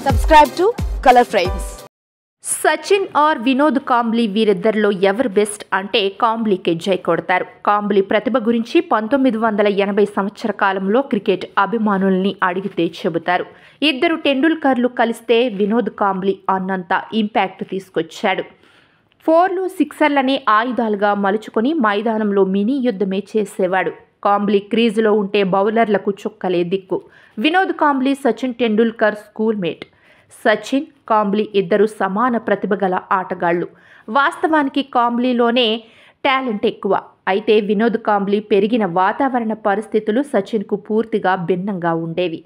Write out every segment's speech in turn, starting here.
Subscribe to Color Frames. Sachin or Vinod Kambli వీరిద్దరిలో ఎవరు best అంటే కాంబ్లీకే జై కొడతారు. కాంబ్లీ ప్రతిభ గురించి 1980 సంవత్సర కాలంలో క్రికెట్ అభిమానుల్ని అడిగితే చెబుతారు. ఇద్దరు టెండూల్కర్లు కలిస్తే వినోద్ కాంబ్లీ అన్నంత ఇంపాక్ట్ తీసుకొచ్చాడు. 4లు 6ర్లనే ఆయుధాలుగా మలుచుకొని మైదానంలో మినీ యుద్ధమే చేసేవాడు. కాంబ్లీ క్రీజులో ఉంటే బౌలర్లకు చుక్కలే దిక్కు. Vinod Kambli Sachin Tendulkar school mate. సచిన్, కాంబ్లీ ఇద్దరు సమాన ప్రతిభ గల ఆటగాళ్లు. వాస్తవానికి కాంబ్లీలోనే టాలెంట్ ఎక్కువ. అయితే వినోద్ కాంబ్లీ పెరిగిన వాతావరణ పరిస్థితులు సచిన్కు పూర్తిగా భిన్నంగా ఉండేవి.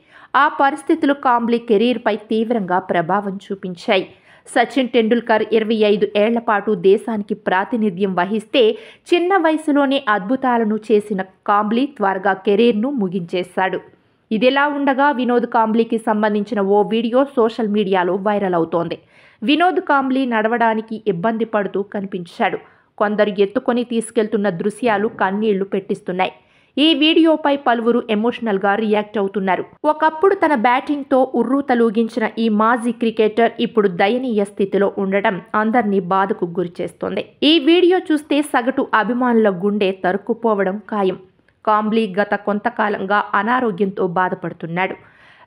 ఆ పరిస్థితులు కాంబ్లీ కెరీర్పై తీవ్రంగా ప్రభావం చూపించాయి. సచిన్ టెండూల్కర్ 25 ఏళ్ల పాటు దేశానికి ప్రాతినిధ్యం వహిస్తే చిన్న వయసులోనే అద్భుతాలను చేసిన కాంబ్లీ త్వరగా కెరీర్ను ముగించేశాడు. ఇదిలా ఉండగా వినోద్ కాంబ్లీకి సంబంధించిన ఓ వీడియో సోషల్ మీడియాలో వైరల్ అవుతోంది. వినోద్ కాంబ్లీ నడవడానికి ఇబ్బంది పడుతూ కనిపించాడు. కొందరు ఎత్తుకొని తీసుకెళ్తున్న దృశ్యాలు కన్నీళ్లు పెట్టిస్తున్నాయి. ఈ వీడియోపై పలువురు ఎమోషనల్గా రియాక్ట్ అవుతున్నారు. ఒకప్పుడు తన బ్యాటింగ్తో ఉర్రూతలూగించిన ఈ మాజీ క్రికెటర్ ఇప్పుడు దయనీయ స్థితిలో ఉండడం అందరినీ బాధకు గురిచేస్తోంది. ఈ వీడియో చూస్తే సగటు అభిమానుల గుండె తరుక్కుపోవడం ఖాయం. కాంబ్లీ గత కొంతకాలంగా అనారోగ్యంతో బాధపడుతున్నాడు.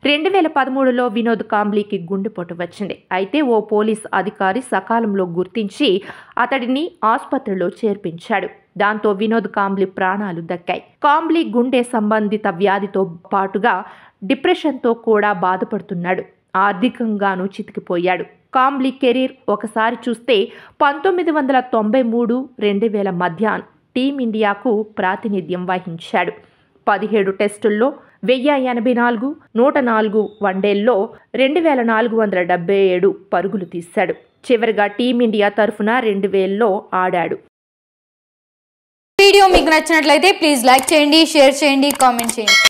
2013లో వినోద్ కాంబ్లీకి గుండెపోటు వచ్చింది. అయితే ఓ పోలీస్ అధికారి సకాలంలో గుర్తించి అతడిని ఆసుపత్రిలో చేర్పించాడు. దాంతో వినోద్ కాంబ్లీ ప్రాణాలు దక్కాయి. కాంబ్లీ గుండె సంబంధిత వ్యాధితో పాటుగా డిప్రెషన్తో కూడా బాధపడుతున్నాడు. ఆర్థికంగానూ చితికిపోయాడు. కాంబ్లీ కెరీర్ ఒకసారి చూస్తే 1993, 2000 మధ్య టీమిండియాకు ప్రాతినిధ్యం వహించాడు. 17 టెస్టుల్లో 1084, 104 వన్డేల్లో 2477 పరుగులు తీశాడు. చివరిగా టీమిండియా తరఫున 2000లో ఆడాడు. వీడియో మీకు నచ్చినట్లయితే ప్లీజ్ లైక్ చేయండి, షేర్ చేయండి, కామెంట్ చేయండి.